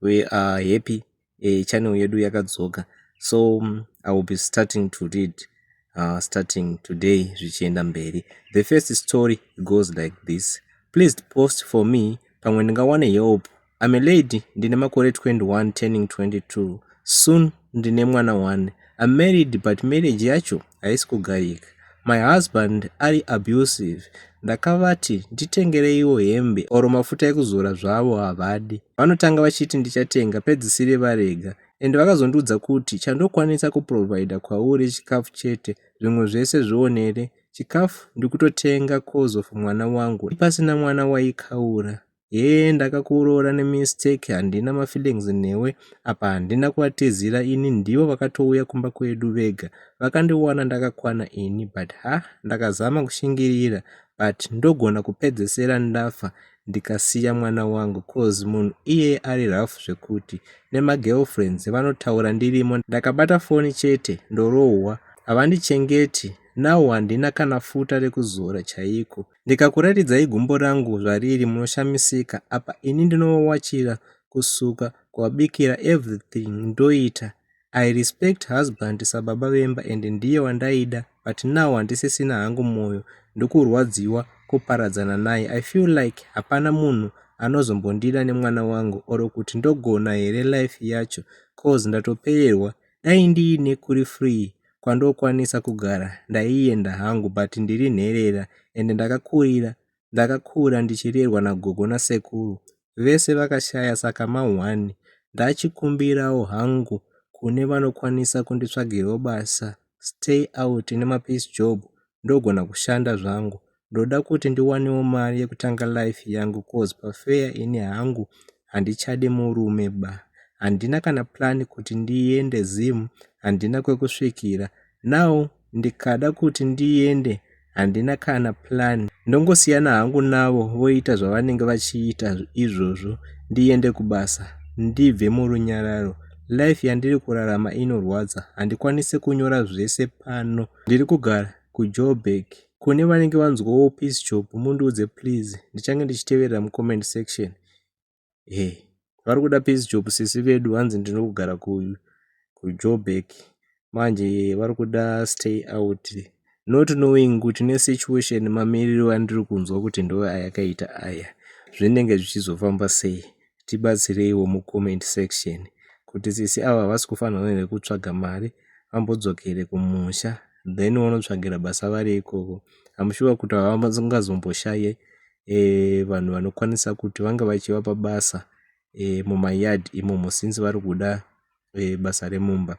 we are happy channel yedu yakadzoka. So I will be starting to read starting today zvichienda mberi. The first story goes like this. Please post for me pamwe ndingawane help. I'm a lady, ndine makore 21 turning 22. Soon ndine mwana 1. I'm married but marriage yacho haisi kugarika. My husband ari abusive. Ndakavati nditengereiwo hembe oro mafuta ekuzora zvavo havadi. Vanotanga vachiti ndichatenga pedzisire varega. Ende vakazondiudza kuti chandokwanisa kuprovida kwauri chikafu chete, zvimwe zvese zvionere. Chikafu ndikutotenga cause of mwana wangu. Pasina mwana waikaura. Ndakakuroora nemistake, handina mafeelings newe, apa handina kuvatizira ini, ndivo vakatouya kumba kwedu vega. Vakandiwana ndakakwana ini, but ndakazama kushingirira, but ndogona kupedzesera ndafa ndikasiya mwana wangu cause munhu iye ari rough zvekuti nemagirlfriends vanotaura ndirimo. Ndakabata foni chete ndorohwa, havandichengeti. Now handina kana futa rekuzora chaiko. Ndikakuratidzai gumbo rangu zvariri munoshamisika. Apa ini ndinovawachira kusuka kuwabikira everything ndoita. I respect husband sababa vemba ende ndiye wandaida, but now handisisina hangu moyo ndokurwadziwa kuparadzana naye. I feel like hapana munhu anozombondida nemwana wangu oro kuti ndogona here life yacho cause ndatopeyerwa. Dai ndiine kuri free kwandokwanisa kugara ndaienda hangu, but ndiri nherera ende ndakakura ndichirerwa nagogo nasekuru, vese vakashaya, saka ma1 ndachikumbirawo hangu kune vanokwanisa kunditsvagirawo basa, stay out nemapeace job, ndogona kushanda zvangu. Ndoda kuti ndiwanewo mari yekutanga life yangu cause pafeya ini hangu handichade murume ba. Handina kana plan kuti ndiende zimu, handina kwekusvikira. Now ndikada kuti ndiende, handina kana plan. Ndongosiyana hangu navo voita zvavanenge vachiita izvozvo, ndiende kubasa, ndibve murunyararo. Life yandiri kurarama inorwadza, handikwanise kunyora zvese pano. Ndiri kugara kuJoburg. Kune vanenge vanzwawo peace job mundiudze please, ndichange ndichiteverera mucomment section. Vari kuda peace job sisi vedu, hanzi ndinogara kuJoburg. Manje vari kuda stay out, not knowing kuti nesituation mamiriro andiri kunzwa kuti ndo ayakaita aya zvinenge zvichizofamba sei. Tibatsireiwo mucomment section kuti sisi ava havasi kufanira here kutsvaga mari, vambodzokere kumusha then vanotsvagira basa vari ikoko. I'm sure kuti havangazomboshaya vanhu vanokwanisa kuti vanga vachivapa basa mumayard imomo since vari kuda basa remumba.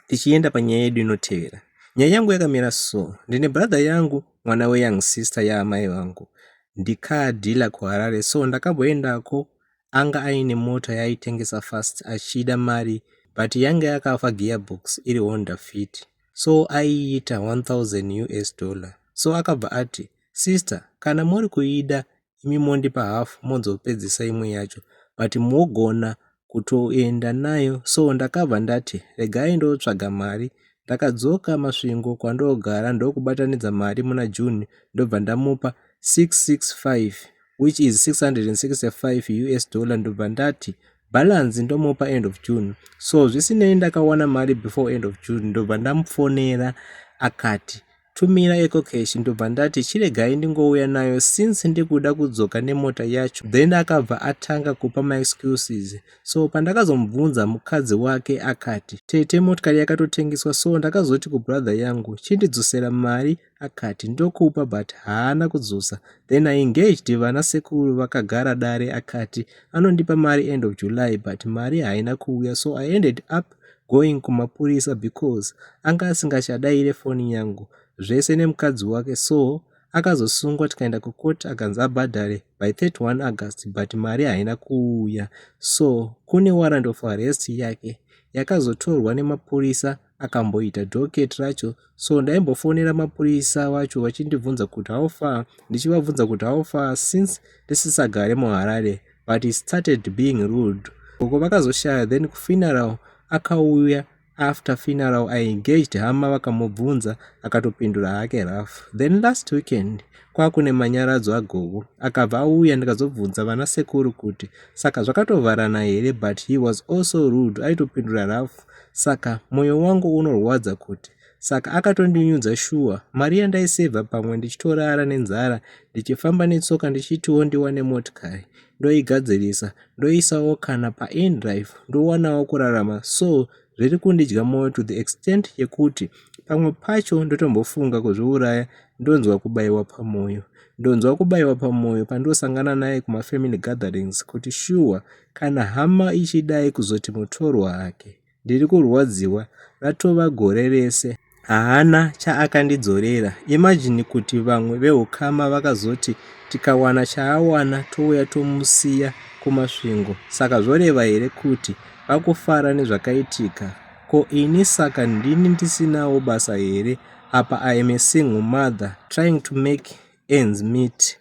Tichienda panyaya yedu inotevera. Nyaya yangu yakamira so. Ndine brother yangu, mwana weyoung sister yaamai vangu. Ndikadhila kuHarare, so ndakamboendako. Anga aine mota yaitengesa fast achida mari, but yanga yakafa gearbox iri Honda Fit. So aiita $1,000. So akabva ati, sister, kana muri kuida imi mondipa half monzopedzisa imwe yacho, but mogona kutoenda nayo. So ndakabva ndati regai ndotsvaga mari. Ndakadzoka masvingo kwandogara ndokubatanidza mari muna June, ndobva ndamupa 665 which is $665. Ndobva ndati balance ndomupa end of June. So zvisinei ndakawana mari before end of June, ndobva ndamufonera akati tumira eco cash. Ndobva ndati chiregai ndingouya nayo since ndikuda kudzoka nemota yacho. Then akabva atanga kupa my excuses. So pandakazomubvunza mukadzi wake akati tete motikari yakatotengeswa. So ndakazoti kubrother yangu chindidzosera mari, akati ndokupa, but haana kudzosa. Then I engaged vana sekuru vakagara dare, akati anondipa mari end of July, but mari haina kuuya. So I ended up going kumapurisa because anga asingachadayire foni yangu zvese nemukadzi wake. So akazosungwa tikaenda kukoti akanzi abhadhare by 31 August, but mari haina kuuya. So kune warrant of arrest yake yakazotorwa nemapurisa akamboita docket racho. So ndaimbofonera mapurisa vacho vachindibvunza kuti how far, ndichivabvunza kuti how far since ndisisagare muHarare, but he started being rude. Uko vakazoshaya. Then kufuneral akauya After funeral I engaged hama vakamubvunza akatopindura hake rafu. Then last weekend kwakune manyaradzo agogo akabva auya ndikazobvunza vana sekuru kuti saka zvakatovharana here, but he was also rude. Aitopindura rafu, saka mwoyo wangu unorwadza kuti saka akatondinyudza shuwa mari yandaisevha pamwe ndichitorara nenzara ndichifamba netsoka ndichitiwo ndiwane motikari ndoigadzirisa ndoisawo kana paindrive ndowanawo kurarama, so zviri kundidya mwoyo to the extent yekuti pamwe pacho ndotombofunga kuzviuraya ndonzwa kubayiwa pamwoyo. Ndonzwa kubayiwa pamwoyo pandosangana naye kumafamily gatherings kuti shuwa kana hama ichidai kuzoti mutorwa hake ndiri kurwadziwa ratova gore rese haana chaakandidzorera. Imagine kuti vamwe veukama vakazoti tikawana chaawana touya tomusiya kumasvingo, saka zvoreva here kuti vakufara nezvakaitika? Ko ini saka ndini ndisinawo basa here? Apa I am a single mother trying to make ends meet.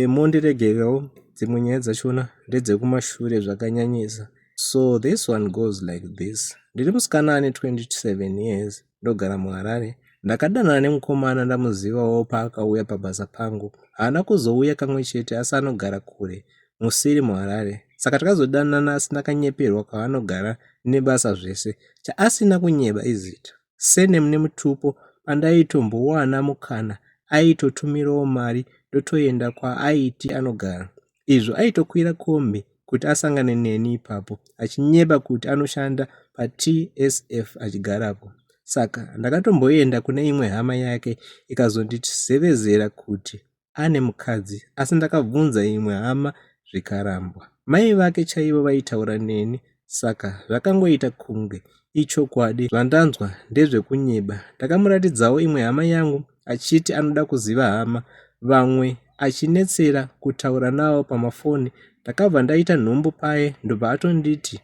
Mondiregerewo dzimwe nyaya dzachona ndedzekumashure zvakanyanyisa. So this one goes like this. Ndiri musikana ane 27 years, ndogara muHarare. Ndakadanana nemukomana ndamuzivawo paakauya pabasa pangu. Haana kuzouya kamwe chete asi anogara kure musiri muHarare. Saka takazodanana asi ndakanyeperwa kwaanogara nebasa zvese. Chaasina kunyeba izita senemu nemutupo pandaitombowana mukana aitotumirawo mari ndotoenda kwaaiti anogara. Izvo aitokwira kombi kuti asangane neni ipapo achinyeba kuti anoshanda paTSF achigarapo. Saka ndakatomboenda kune imwe hama yake ikazonditizevezera kuti ane mukadzi, asi ndakabvunza imwe hama zvikarambwa. Mai vake chaivo vaitaura neni, saka zvakangoita kunge ichokwadi. Zvandanzwa ndezvekunyeba. Ndakamuratidzawo imwe hama yangu achiti anoda kuziva hama, vamwe achinetsera kutaura navo pamafoni. Ndakabva ndaita nhumbu paye ndobva atonditi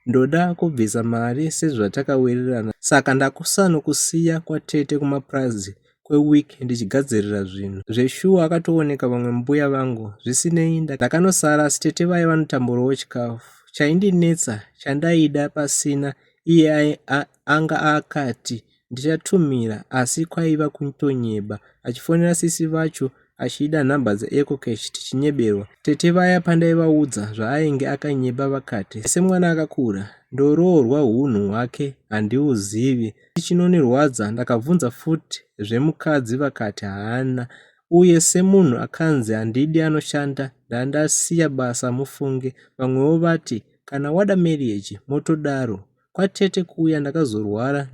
ndoda kubvisa mari sezvatakawirirana, saka ndakusanokusiya kwatete kumapurazi kwewiki ndichigadzirira zvinhu zveshuwa. Akatooneka vamwe mbuya vangu zvisinei, ndakanosara asi tete vaye vanotamburawo chikafu. Chaindinetsa chandaida pasina, iye anga akati ndichatumira, asi kwaiva kutonyeba. Achifonera sisi vacho achida nhamba dzeEcocash tichinyeberwa. Tete vaya pandaivaudza zvaainge akanyeba vakati semwana akakura ndoroorwa unhu hwake handiuzivi. Chinonirwadza ndakabvunza futi zvemukadzi vakati haana, uye semunhu akanzi handidi anoshanda ndandasiya basa mufunge. Vamwewo vati kana wada marriage motodaro. Kwatete kuuya ndakazorwara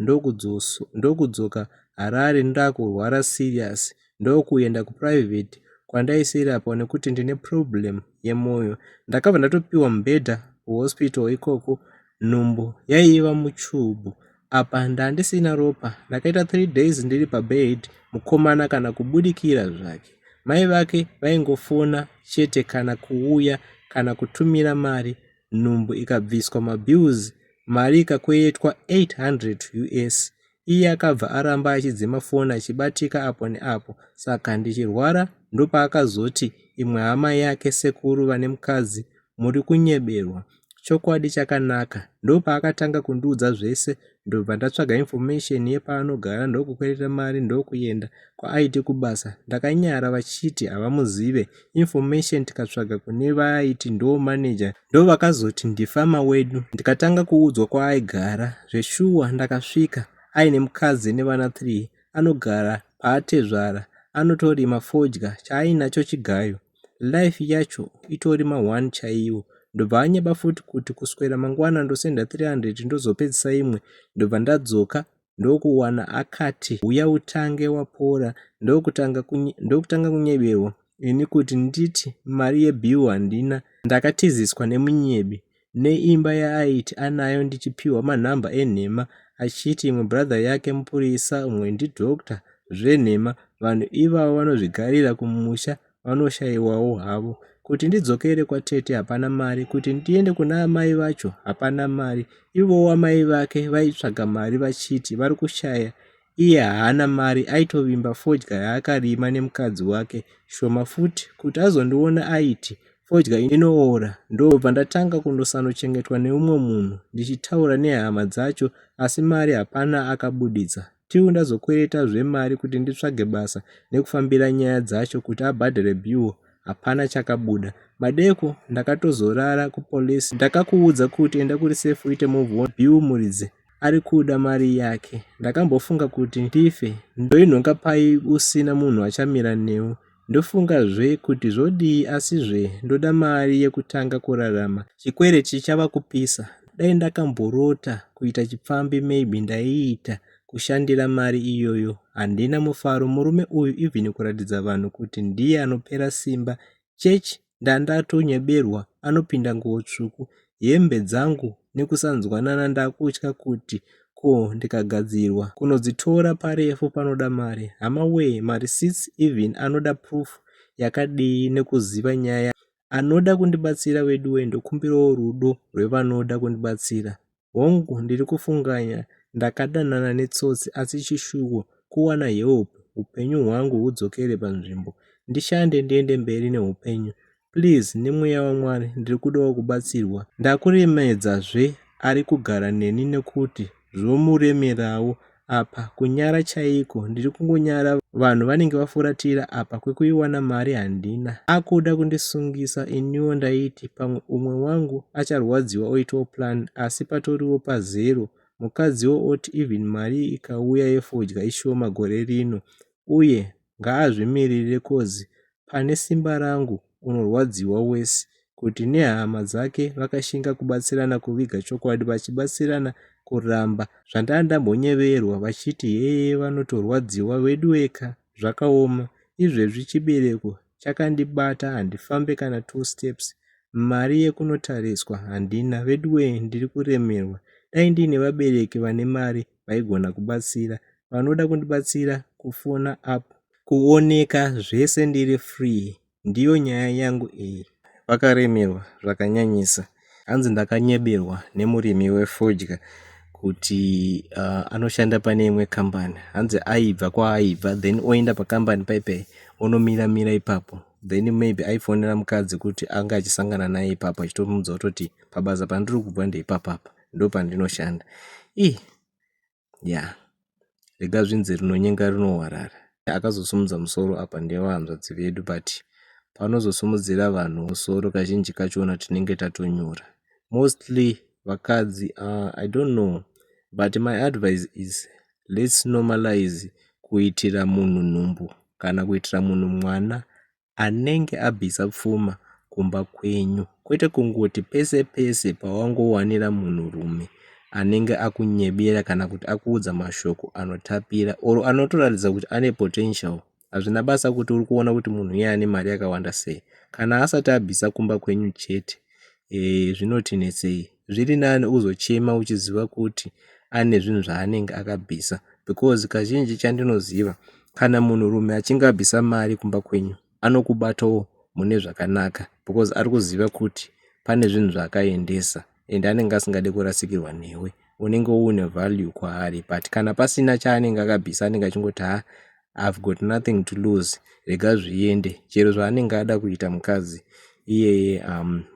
ndokudzoka Harare ndakurwara serious ndokuenda kuprivate kwandaisirapo nekuti ndine problem yemwoyo. Ndakabva ndatopiwa mubhedha kuhospital ikoko. Nhumbu yaiva muchubhu. Apa ndandisina ropa. Ndakaita 3 days ndiri pabed, mukomana kana kubudikira zvake. Mai vake vaingofona chete kana kuuya kana kutumira mari. Nhumbu ikabviswa mabills, mari ikakweyetwa $800 US. Iye akabva aramba achidzima foni achibatika apo neapo. Saka ndichirwara ndopaakazoti imwe hama yake sekuru vane mukadzi muri kunyeberwa. Chokwadi chakanaka. Ndopaakatanga kundiudza zvese. Ndobva ndatsvaga information yepaanogara ndokukwereta mari ndokuenda kwaaiti kubasa. Ndakanyara vachiti havamuzive. Information tikatsvaga kune vaaiti ndo manager ndovakazoti ndifama wedu. Ndikatanga kuudzwa kwaaigara zveshuwa. Ndakasvika aine mukadzi nevana 3. Anogara paatezvara. Anotorima fodya. Chaainacho chigayo. Life yacho itorima 1 chaiwo. Ndobva anyeba futi kuti kuswera mangwana ndosenda 300 ndozopedzisa imwe. Ndobva ndadzoka ndokuwana akati uya utange wapora. Ndokutanga kunyeberwa. Ini kuti nditi mari yebill handina. Ndakatiziswa nemunyebi neimba yaaiti anayo ndichipiwa manhamba enhema achiti imwe brother yake mupurisa, umwe ndidhokta zvenhema. Vanhu ivavo vanozvigarira kumusha vanoshayiwawo havo. Kuti ndidzokere kwatete hapana mari, kuti ndiende kuna amai vacho hapana mari. Ivowo amai vake vaitsvaga mari vachiti vari kushaya. Iye haana mari, aitovimba fodya yaakarima nemukadzi wake. Shoma futi kuti azondiona aiti fodya inoora. Ndobva ndatanga kundosanochengetwa neumwe munhu ndichitaura nehama dzacho, asi mari hapana akabuditsa. Tiu ndazokweretazve mari kuti nditsvage basa nekufambira nyaya dzacho kuti abhadhare bill, hapana chakabuda. Madeko ndakatozorara kupolisi. Ndakakuudza kuti enda kuri safe uite move on. Bill muridzi ari kuda mari yake. Ndakambofunga kuti ndife ndoinhonga pai usina munhu achamira newe. Ndofungazve kuti zvodii, asizve ndoda mari yekutanga kurarama. Chikwereti chava kupisa. Dai ndakamborota kuita chipfambi, maybe ndaiita kushandira mari iyoyo. Handina mufaro. Murume uyu even kuratidza vanhu kuti ndiye anopera simba. Chechi ndandatonyeberwa, anopinda nguo tsvuku. Hembe dzangu nekusanzwanana ndakutya kuti ko ndikagadzirwa kunodzitora parefu panoda mari. Hama we, mareceipts even anoda proof yakadii nekuziva nyaya. Anoda kundibatsira wedu wendokumbirawo rudo rwevanoda kundibatsira. Hongu ndiri kufunganya ndakadanana netsotsi, asi chishuwo kuwana help upenyu hwangu hudzokere panzvimbo. Ndishande ndiende mberi neupenyu. Please, nemweya waMwari ndiri kudawo kubatsirwa. Ndakuremedzazve ari kugara neni nekuti zvomuremerawo apa kunyara chaiko. Ndiri kungonyara, vanhu vanenge vafuratira apa kwekuiwana mari handina. Akuda kundisungisa, iniwo ndaiti pamwe umwe wangu acharwadziwa oitawo plan, asi patoriwo pazero. Mukadziwo oti even mari ikauya yefodya ishoma gore rino, uye ngaazvimirire kozi pane simba rangu unorwadziwa wese. Kuti nehama dzake vakashinga kubatsirana kuviga chokwadi, vachibatsirana kuramba zvandandambonyeverwa vachiti heye vanotorwadziwa wedu weka. Zvakaoma. Izvezvi chibereko chakandibata, handifambe kana 2 steps. Mari yekunotariswa handina. Wedu we, ndiri kuremerwa. Dai ndiine vabereki vane mari vaigona kubatsira, vanoda kundibatsira kufona up, kuoneka zvese ndiri free. Ndiyo nyaya yangu iyi. Vakaremerwa zvakanyanyisa. Hanzi ndakanyeberwa nemurimi wefodya kuti anoshanda pane imwe kambani. Hanzi aibva kwaaibva, then oenda pakambani paipai onomira ipapo, then maybe aifonera mukadzi kuti anga achisangana naye ipapo, achitomudza kutoti pabasa pandiri kubva ndeipapapa, ndo pandinoshanda. Rega zvinzi rinonyenga rinohwarara. Akazosumudza musoro apa ndevahanzvadzi vedu, but panozosumudzira vanhu musoro kazhinji kachona tinenge tatonyura. Mostly vakadzi, I don't know, but my advice is let's normalize kuitira munhu nhumbu kana kuitira munhu mwana anenge abvisa pfuma kumba kwenyu, kwete kungoti pese pese pawangowanira munhu rume anenge akunyebera kana kuti akuudza mashoko anotapira oro anotoratidza kuti ane potential. Hazvina basa kuti uri kuona kuti munhu iye ane mari yakawanda sei, kana asati abvisa kumba kwenyu chete. Zvinotinetsei? Zviri nani uzochema uchiziva kuti ane zvinhu zvaanenge akabvisa, because kazhinji chandinoziva, kana munhu rume achinge abvisa mari kumba kwenyu anokubatawo mune zvakanaka, because ari kuziva kuti pane zvinhu zvaakaendesa ende anenge asingade kurasikirwa newe, unenge une value kwaari. But kana pasina chaanenge akabvisa, anenge achingoti I've got nothing to lose, rega zviende. Chero zvaanenge ada kuita mukadzi iyeye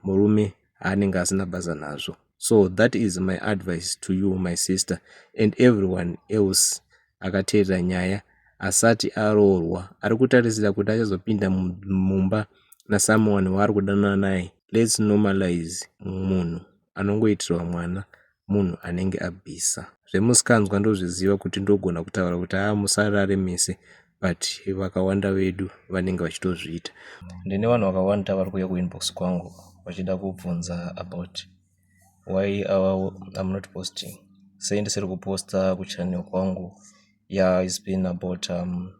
murume anenge asina basa nazvo. So that is my advice to you, my sister, and everyone else akateerera nyaya asati aroorwa, ari kutarisira kuti achazopinda mumba nasomeone waari kudanana naye. Let's normalize munhu anongoitirwa mwana munhu anenge abvisa. Zvemusikanzwa ndozviziva kuti ndogona kutaura kuti musarare mese, but vakawanda vedu vanenge vachitozviita. Ndine vanhu vakawanda vari kuuya kuinbox kwangu vachida kubvunza about why I'm not posting. Sei ndisiri kuposta kuchannel kwangu. It's been about I'm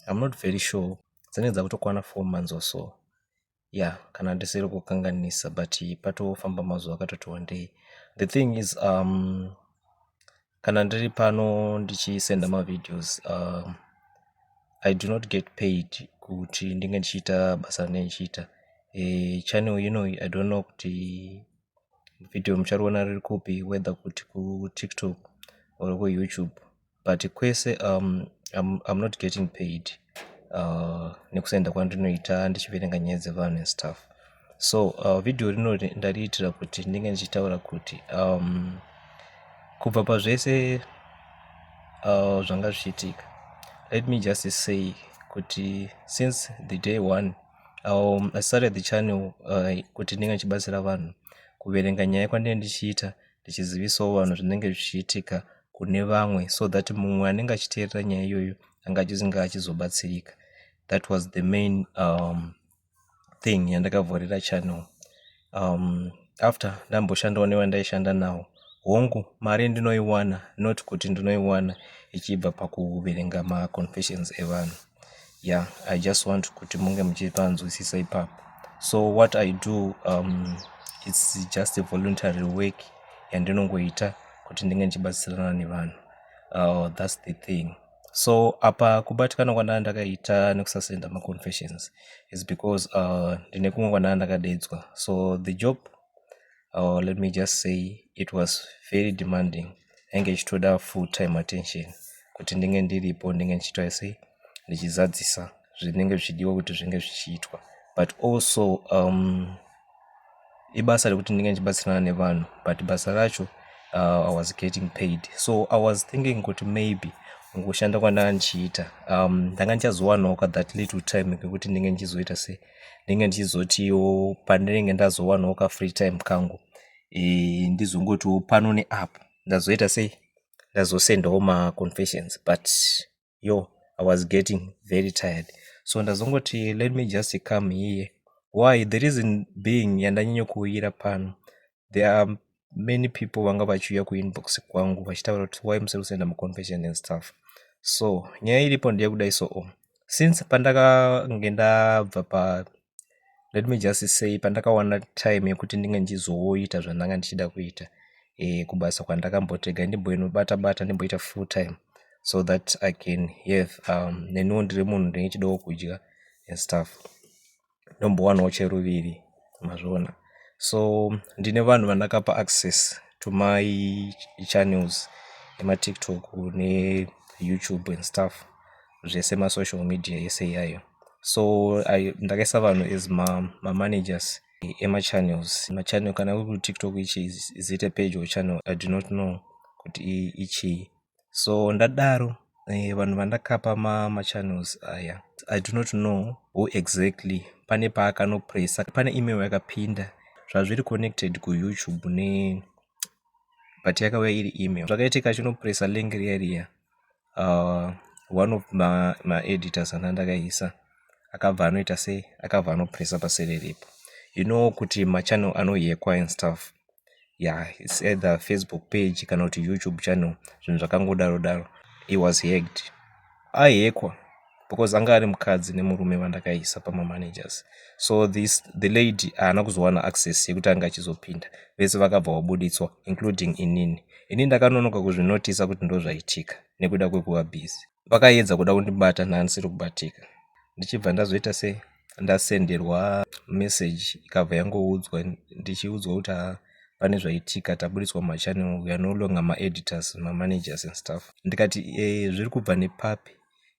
not very sure, dzinedza kutokwana 4 months or so. Kana ndisiri kukanganisa, but patofamba mazuva akatoti wandei. The thing is, kana ndiri pano ndichisenda mavideos, I do not get paid kuti ndinge ndichiita basa rendichiita. Channel I don't know kuti video muchariona riri kupi, whether kuti kuTikTok or kuYouTube, but kwese I'm not getting paid nekusenda kwandinoita ndichiverenga nyaya dzevanhu and stuff. So video rino ndariitira kuti ndinge ndichitaura kuti kubva pazvese zvanga zvichiitika, let me just say kuti since the day one I started the channel kuti ndinge ndichibatsira vanhu kuverenga nyaya kwandinenge ndichiita, ndichizivisawo vanhu zvinenge zvichiitika kune vamwe, so that mumwe anenge achiteerera nyaya iyoyo anga achizinga achizobatsirika. That was the main thing yandakavhurira channel. After ndamboshandawo nevandaishanda nawo, hongu mari ndinoiwana, not kuti ndinoiwana ichibva pakuverenga ma-confessions evanhu. Yeah, I just want kuti munge muchipanzwisisa ipapo. So what I do, it's just a voluntary work yandinongoita kuti ndinge ndichibatsirana nevanhu. That's the thing. So apa kubatikana kwandanga ndakaita nekusasenda ma-confessions is because ndine kumwe kwandanga ndakadedzwa. So the job, let me just say, it was very demanding. Enge ichitoda full time attention kuti ndinge ndiripo, ndinge ndichitwa sei ndichizadzisa zvinenge zvichidiwa kuti zvinge zvichiitwa, but also ibasa rekuti ndinge ndichibatsirana nevanhu, but basa racho I was getting paid. So I was thinking kuti maybe mukushanda kwandanga ndichiita ndanga ndichazowanawo that little time kekuti ndinge ndichizoita sei, ndinge ndichizotiwo pandinenge ndazowanawo ka free time kangu ndizongotiwo pano neapo ndazoita sei, ndazosendawo ma-confessions, but I was getting very tired. So ndazongoti let me just come here. Why? The reason being yandanyanya kuuyira pano, there are many people vanga vachiuya kuinbox kwangu vachitaura kuti why musiri kusenda ma-confession and stuff. So nyaya iripo ndeyekudai so since pandakange ndabva pa, let me just say, pandakawana time yekuti ndinge ndichizoita zvandanga ndichida kuita kubasa kwandakambotega ndimboinobata-bata ndimboita full time, so that I can have neniwo ndiri munhu ndinenge chidawo kudya and stuff, ndombowanawo cheruviri mazvona. So ndine vanhu vandakapa access to my channels ematiktok neyoutube and stuff, zvese masocial media yese iyayo. So ndakaisa vanhu as ma-managers ema-channels. Ma-channel kana kuri tiktok ichi is it a page or channel, I do not know kuti ichi. So ndadaro vanhu vandakapa ma-channels aya, I do not know who exactly. Pane paakanopressa, pane email yakapinda zvazviri connected kuyoutube but yakauya iri email. Zvakaitika chinopressa link riya one of ma-editors andakaisa akabva anoita sei, akabva anopressa pasereripo. You know kuti ma-channel anoyekwa and stuff. Yeah, it's either Facebook page kana kuti YouTube channel, zvinhu zvakangodaro-daro. He was hacked. Ahekwa because anga ari mukadzi nemurume vandakaisa pama-managers. So the lady haana kuzowana access yekuti anga achizopinda, vese vakabva vabuditswa including inini ndakanonoka kuzvinotisa kuti ndo zvaitika nekuda kwekuva busy. Vakaedza kuda kundibata ndandisiri kubatika, ndichibva ndazoita sei, ndasenderwa message ikabva yangoudzwa, ndichiudzwa kuti pane zvaitika, tabuditswa machannel, we are no longer ma-editors, ma-managers and stuff. Ndikati zviri kubva nepapi,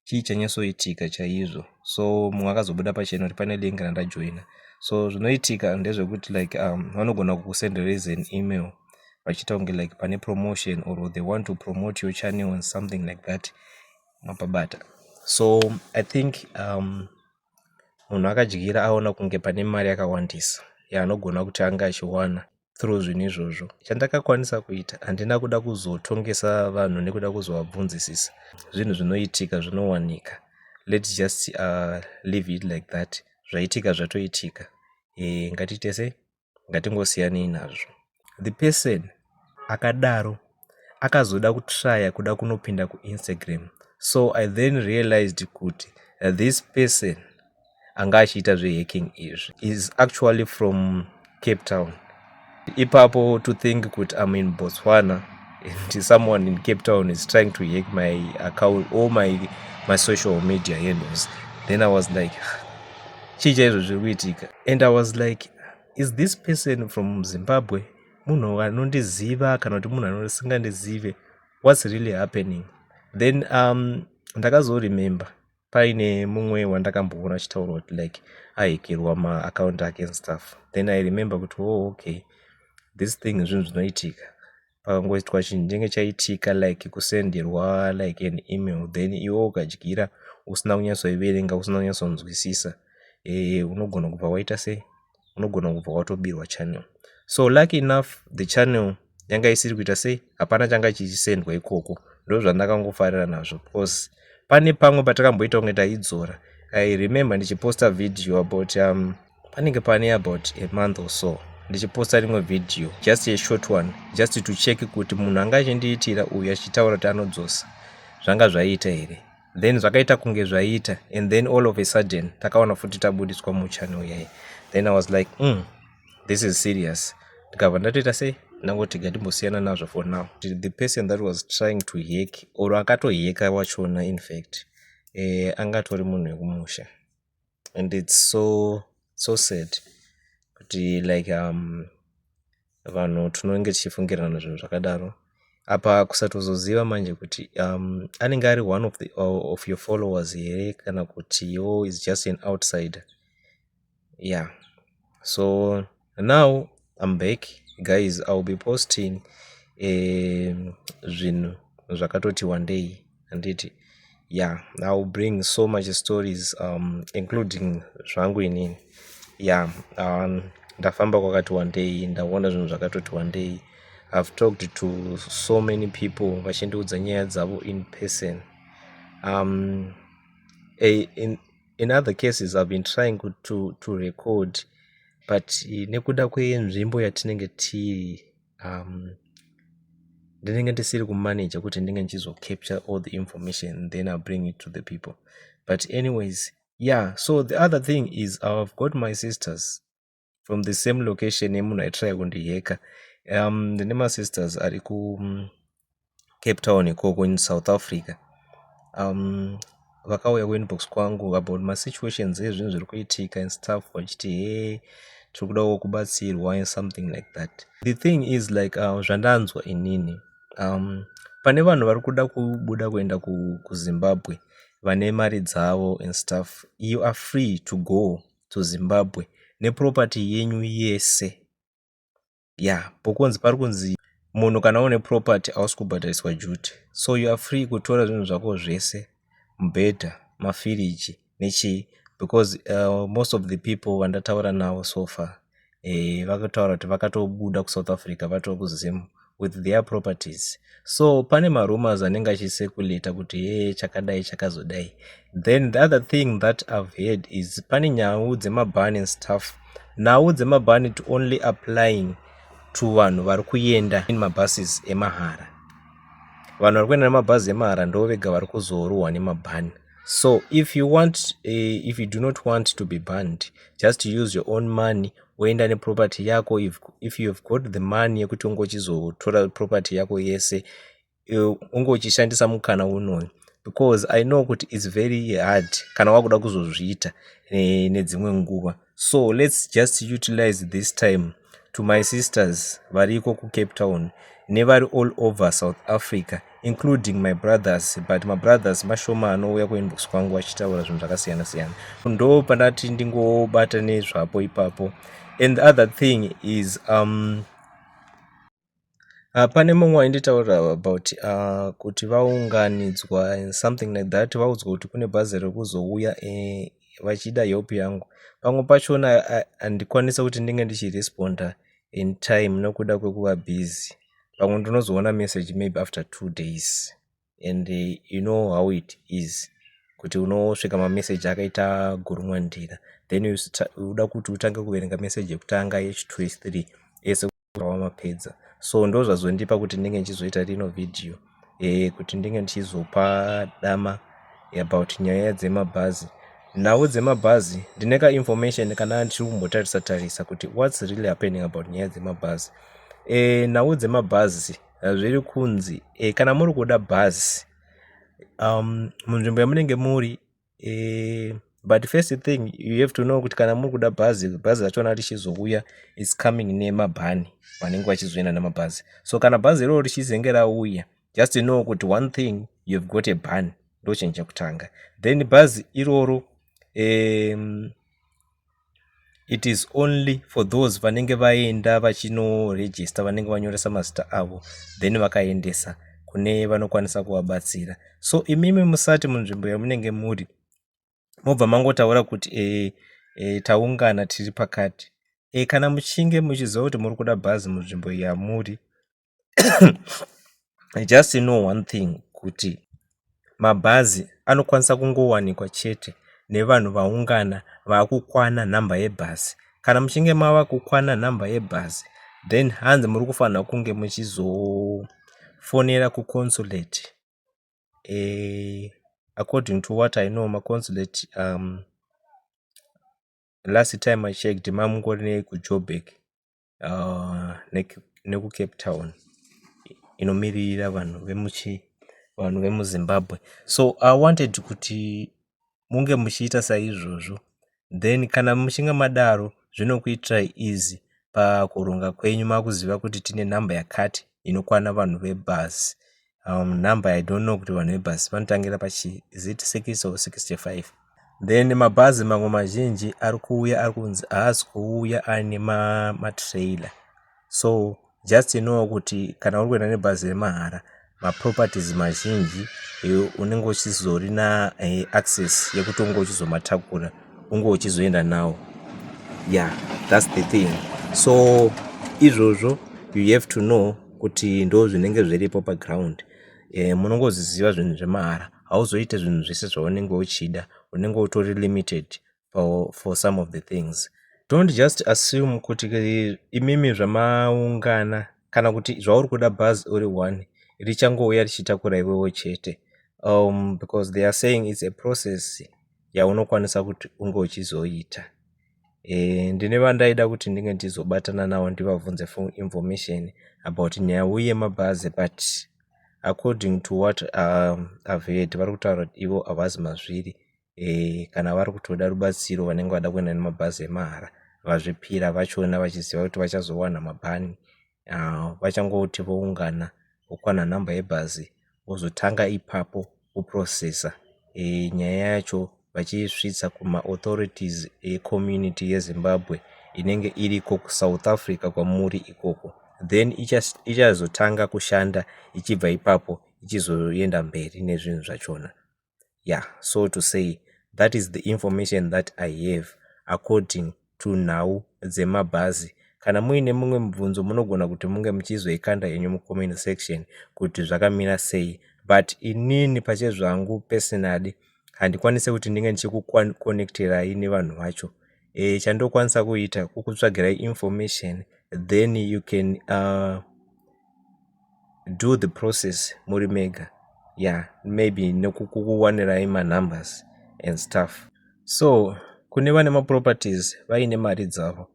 chii chanyasoitika chaizvo. So mumwe akazobuda pachena kuti pane link randajoina. So zvinoitika ndezvekuti like vanogona kukusendera an email vachita kunge like pane promotion or they want to promote your channel and something like that, mapabata. So I think munhu akadyira aona kunge pane mari yakawandisa yaanogona kuti anga achiwana through zvinhu izvozvo. Chandakakwanisa kuita, handina kuda kuzotongesa vanhu nekuda kuzovabvunzisisa zvinhu zvinoitika zvinowanika. Let's just leave it like that. Zvaitika zvatoitika, ngatiite sei, ngatingosiyanei nazvo. The person akadaro akazoda kutrya kuda kunopinda kuInstagram. So I then realized kuti this person anga achiita zve-hacking izvi is actually from Cape Town. Ipapo to think kuti I'm in Botswana and someone in Cape Town is trying to hack my account or my social media handles. Then I was like, chii izvo zviri kuitika? And I was like, is this person from Zimbabwe? Munhu anondiziva kana kuti munhu anosingandizive? What's really happening? Then ndakazoremember paine mumwe wandakamboona achitaura kuti like ahekirwa maakaunti ake and stuff, then I remember kuti okay, this thing zvinhu zvinoitika. Pakangoitwa chinhu chinenge chaitika like kusenderwa like an email, then iwe ukadyira usina kunyatsoiverenga, usina kunyatsonzwisisa, unogona kubva waita sei, unogona kubva watobirwa channel. So lucky enough the channel yanga isiri kuita sei, hapana changa chichisendwa ikoko. Ndo zvandakangofarira nazvo because pane pamwe patakamboita kunge taidzora. I remember ndichiposta video about panenge pane about a month or so, ndichiposta rimwe video, just a short one, just to check kuti munhu anga achindiitira uyu achitaura kuti anodzosa zvanga zvaita here. Then zvakaita kunge zvaita, and then all of a sudden takaona futi tabudiswa muchannel yayi. Then I was like this is serious. Ndikabva ndatoita sei, nangoti ngatimbosiyana nazvo for now. The person that was trying to hack or akatoheka wachona in fact angatori munhu wekumusha, and it's so sad kuti like vanhu tinonge tichifungirana zvinhu zvakadaro apa kusatozoziva manje kuti anenge ari one of your followers here kana kuti yo is just an outsider. Yeah, so now I'm back guys. I'll be posting zvinhu zvakatoti one day, anditi yeah, I'll bring so much stories including zvangu inini. Yeah, ndafamba kwakati one day, ndaona zvinhu zvakatoti one day. I've talked to so many people vachindiudza nyaya dzavo in person. In other cases I've been trying to record, but nekuda kwenzvimbo yatinenge tiri ndinenge ndisiri kumanage kuti ndinge ndichizocapture all the information, then I'll bring it to the people. But anyways, yeah, so the other thing is I've got my sisters from the same location emunhu aitry kundiheka. Ndine masisters ari kuCape Town ikoko in South Africa. Vakauya kuinbox kwangu about masituations ezvinhu zviri kuitika and stuff, vachiti hey, tiri kudawo kubatsirwa and something like that. The thing is like zvandanzwa inini, pane vanhu vari kuda kubuda kuenda kuZimbabwe vane mari dzavo and stuff. You are free to go to Zimbabwe neproperty yenyu yese. Yeah, pokunzi pari kunzi munhu kana une property hausi kubhadhariswa duty, so you are free kutora zvinhu zvako zvese, mubhedha, mafiriji nechi, because most of the people vandataura navo so far vakataura kuti vakatobuda kuSouth Africa vatova kuZim with their properties. So pane marumors anenge achicirculate kuti hey, chakadai chakazodai. Then the other thing that I've heard is pane nyau dzemabhani and stuff. Nyau dzemabhani to only applying to vanhu vari kuenda in mabuses emahara. Vanhu vari kuenda nemabhazi emahara ndo vega vari kuzorwa nemabhani. So if you do not want to be banned, just use your own money, woenda neproperty yako. If you have got the money yekuti ungochizotora property yako yese, ungochishandisa mukana unoyu, because I know kuti it's very hard kana wakuda kuzozviita nedzimwe nguva. So let's just utilize this time to my sisters variko kuCape Town nevari all over South Africa, including my brothers, but my brothers mashoma anouya kuinbox kwangu achitaura zvinhu zvakasiyana siyana. Ndo pandati ndingobata nezvapo ipapo. And the other thing is pane mumwe wainditaura about kuti vaunganidzwa and something like that, vaudzwa kuti kune bhazi rekuzouya vachida help yangu. Pamwe pachona handikwanisa kuti ndinge ndichiresponda in time nokuda kwekuva busy. Pamwe ndinozoona message maybe after 2 days, and you know how it is kuti unosvika mamessage akaita gurumwandira, then uda kuti utange kuverenga message yekutanga H2 H3 ese wamapedza. So ndo zvazondipa kuti ndinge ndichizoita rino video kuti ndinge ndichizopa dama about nyaya dzemabhazi. Nhau dzemabhazi ndineka information kana ndiri kumbotarisa kuti what's really happening about nyaya dzemabhazi. Nhau dzemabhazi zviri kunzi kana muri kuda bhazi munzvimbo yamunenge muri, but first thing you have to know kuti kana muri kuda bhazi rachona richizouya is coming nemabhani vanenge vachizoenda namabhazi. So kana bhazi iroro richizenge rauya, just know kuti one thing, you've got a ban ndochinhu chekutanga. Then bhazi iroro it is only for those vanenge vaenda vachinoregister, vanenge vanyoresa mazita avo then vakaendesa kune vanokwanisa kuvabatsira. So imimi musati munzvimbo yamunenge muri mobva mangotaura kuti taungana tiri pakati. Kana muchinge muchiziva kuti muri kuda bhazi munzvimbo yamuri just know one thing, kuti mabhazi anokwanisa kungowanikwa chete nevanhu vaungana vakukwana nhamba yebhazi. Kana muchinge mava kukwana nhamba yebhazi, then hanzi muri kufanira kunge muchizofonera kuconsulate. According to what I know, maconsulate last time I checked mamungori kuJoburg nekuCape Town inomiririra vanhu vemuZimbabwe. So I wanted kuti munge muchiita saizvozvo, then kana muchinge madaro zvinokuitirai easy pakuronga kwenyu, makuziva kuti tine nhamba yakati inokwana vanhu vebhazi. Nhamba I don't know kuti vanhu vebhazi vanotangira pachi, is it 6 or 65? Then mabhazi mamwe mazhinji ari kunzi haasi kuuya ane matrailer. So just know kuti kana uri kuenda nebhazi remahara, maproperties mazhinji unenge uchizorina access yekuti unge uchizomatakura, unge uchizoenda nawo. Yeah, that's the thing. So izvozvo you have to know kuti ndo zvinenge zviripo paground. Munongoziziva zvinhu zvemahara, hauzoite zvinhu zvese zvaunenge uchida, unenge utori limited for some of the things. Don't just assume kuti imimi zvamaungana kana kuti zvauri kuda bhazi uri one richangouya richitakura iwewe chete, because they are saying it's a process yaunokwanisa kuti unge uchizoita. Ndine vandaida kuti ndinge ndizobatana navo ndivabvunze for information about nyaya yemabhazi, but according to what I've heard, vari kutaura kuti ivo havazi mazviri. Kana vari kutoda rubatsiro vanenge vada kuenda nemabhazi emahara, vazvipira vachona vachiziva kuti vachazowana mabhani, vachangoti voungana vokwana nhamba yebhazi vozotanga ipapo kuprocessa nyaya yacho vachisvitsa kuma-authorities ecommunity yeZimbabwe inenge iriko kuSouth Africa kwamuri ikoko. Then ichazotanga kushanda ichibva ipapo ichizoenda mberi nezvinhu zvachona. Yeah, so to say, that is the information that I have according to nhau dzemabhazi. Kana muine mumwe mubvunzo munogona kuti munge muchizoikanda yenyu mucomment section kuti zvakamira sei, but inini pachezvangu personally handikwanise kuti ndinge ndichikuconnecterai nevanhu vacho. Chandokwanisa kuita kukutsvagirai information, then you can do the process muri mega. Yeah, maybe nekukuwanirai numbers and stuff. So kune vane maproperties vaine mari dzavo,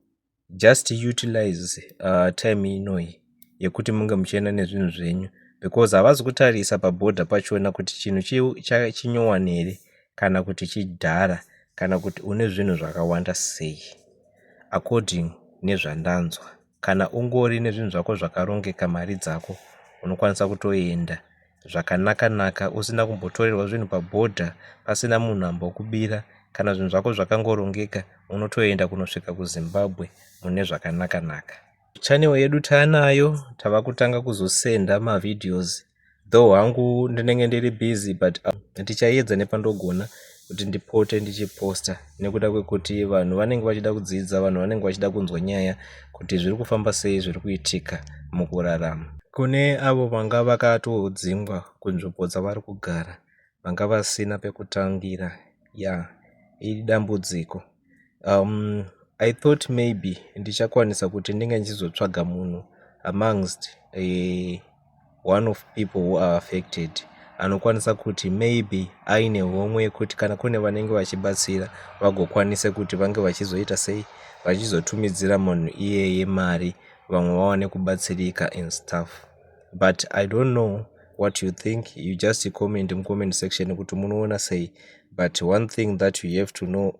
just utilize time inoi yekuti munge muchienda nezvinhu zvenyu, because havazi kutarisa pabhodha pachona kuti chinhu chinyowane here kana kuti chidhara kana kuti une zvinhu zvakawanda sei. According nezvandanzwa, kana ungori nezvinhu zvako zvakarongeka mari dzako, unokwanisa kutoenda zvakanaka usina kumbotorerwa zvinhu pabhodha pasina munhu ambokubira. Kana zvinhu zvako zvakangorongeka, unotoenda kunosvika kuZimbabwe mune zvakanaka. Channel yedu taanayo, tava kutanga kuzosenda mavideos, though hangu ndinenge ndiri busy, but ndichaedza nepandogona kuti ndipote ndichiposta, nekuda kwekuti vanhu vanenge vachida kudzidza, vanhu vanenge vachida kunzwa nyaya kuti zviri kufamba sei, zviri kuitika mukurarama. Kune avo vanga vakatodzingwa kunzvimbo dzavari kugara, vanga vasina pekutangira, iri dambudziko. I thought maybe ndichakwanisa kuti ndinge ndichizotsvaga munhu amongst one of people who are affected, anokwanisa kuti maybe aine homwe yekuti kana kune vanenge vachibatsira vagokwanise kuti vange vachizoita sei, vachizotumidzira munhu iyeye mari, vamwe vawane kubatsirika and stuff. But I don't know what you think. You just comment in comment section kuti munoona sei. But one thing that you have to know,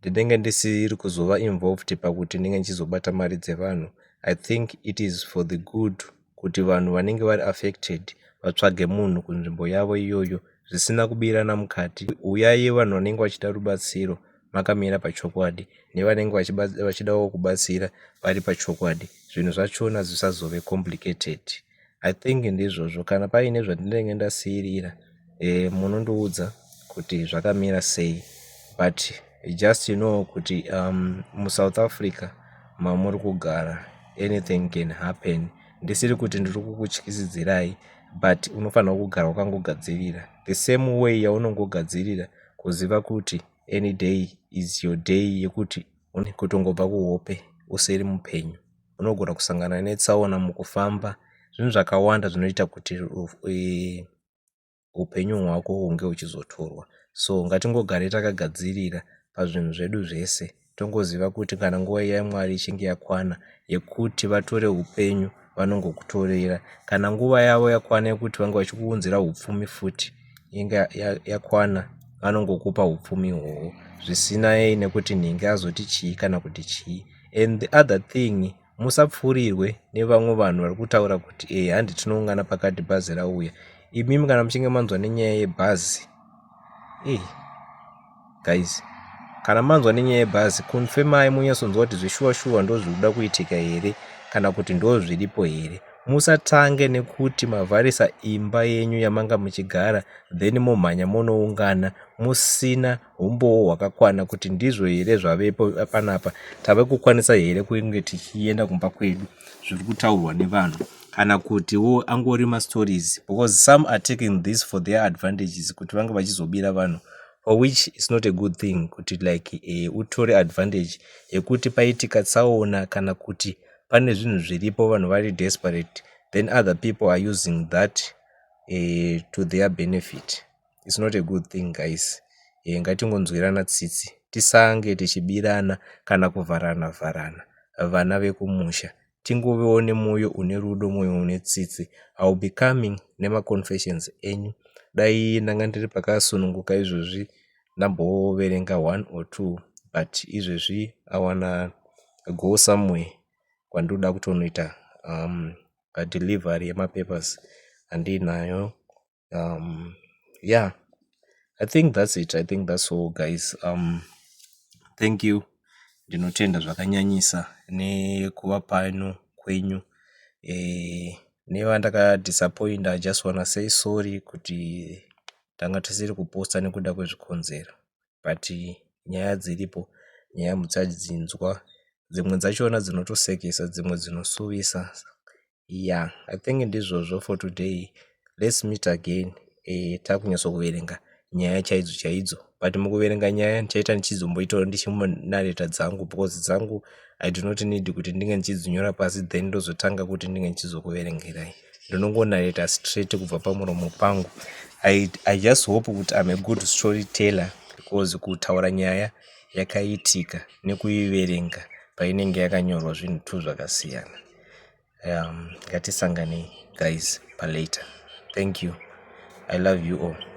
ndinenge ndisiri kuzova involved pakuti ndinge ndichizobata mari dzevanhu. I think it is for the good kuti vanhu vanenge vari affected vatsvage munhu kunzvimbo yavo iyoyo zvisina kubirana mukati. Uyai vanhu vanenge vachida rubatsiro makamira pachokwadi nevanenge vachidawo kubatsira vari pachokwadi, zvinhu zvachona zvisazove complicated. I think ndizvozvo. Kana paine zvandinenge ndasiyirira munondoudza kuti zvakamira sei, but just kuti muSouth Africa mamuri kugara anything can happen. Ndisiri kuti ndiri kukutyisidzirai, but unofanira kugara wakangogadzirira the same way yaunongogadzirira kuziva kuti any day is your day yekuti kutongobva kuhope usiri mupenyu. Unogona kusangana netsaona mukufamba, zvinhu zvakawanda zvinoita kuti upenyu hwako hunge huchizotorwa. So ngatingogare takagadzirira pazvinhu zvedu zvese, tongoziva kuti kana nguva yaMwari ichinge yakwana yekuti vatore upenyu vanongokutorera. Kana nguva yavo yakwana yekuti vange vachikuunzira upfumi futi inge yakwana, vanongokupa upfumi uhwohwo zvisinei nekuti nhingi azoti chii kana kuti chii. And the other thing, musapfuurirwe nevamwe vanhu vari kutaura kuti handi tinoungana pakati bhazi rauya. Imimi kana muchinge manzwa nenyaya yebhazi, guys, kana manzwa nenyaya yebhazi confirmai munyasonzwa kuti zvishuwa shuwa ndo zviri kuda kuitika here kana kuti ndo zviripo here. Musatange nekuti mavharisa imba yenyu yamanga muchigara then momhanya munoungana musina umbowo hwakakwana kuti ndizvo here zvavepo panapa, tave kukwanisa here kunge tichienda kumba kwedu zviri kutaurwa nevanhu, kana kutiwo angori mastories, because some are taking this for their advantages kuti vange vachizobira vanhu, for which is not a good thing kuti like utore advantage yekuti paitika tsaona kana kuti pane zvinhu zviripo vanhu vari desperate, then other people are using that to their benefit. It's not a good thing, guys. Ngatingonzwirana tsitsi, tisange tichibirana kana kuvharana vharana vana vekumusha. Tingovewo nemwoyo une rudo, mwoyo une tsitsi. I will be coming nemaconfessions enyu. Dai ndanga ndiri pakasununguka izvozvi ndamboverenga 1 or 2, but izvozvi I wanna go somewhere kwandoda kutonoita delivery yemapapers andinayo. Yeah, I think that's it. I think that's all, guys. Thank you. Ndinotenda zvakanyanyisa nekuva pano kwenyu. Nevandaka disappoint, I just wanna say sorry kuti tanga tisiri kuposta nekuda kwezvikonzero, but nyaya dziripo, nyaya muchadzinzwa, dzimwe dzachona dzinotosekesa, dzimwe dzinosuvisa. Yeah, I think ndizvozvo for today. Let's meet again. Takunyatso kuverenga nyaya chaidzo chaidzo, but mukuverenga nyaya ndichaita ndichizomboitawo ndichimunareta dzangu, because dzangu I do not need kuti ndinge ndichidzinyora pasi then ndozotanga kuti ndinge ndichizokuverengerai. Ndinongonareta straight kubva pamuromo pangu. I just hope kuti I'm a good storyteller, because kutaura nyaya yakaitika nekuiverenga painenge yakanyorwa zvinhu tu zvakasiyana. Ngatisangane, guys, palater. Thank you. I love you all.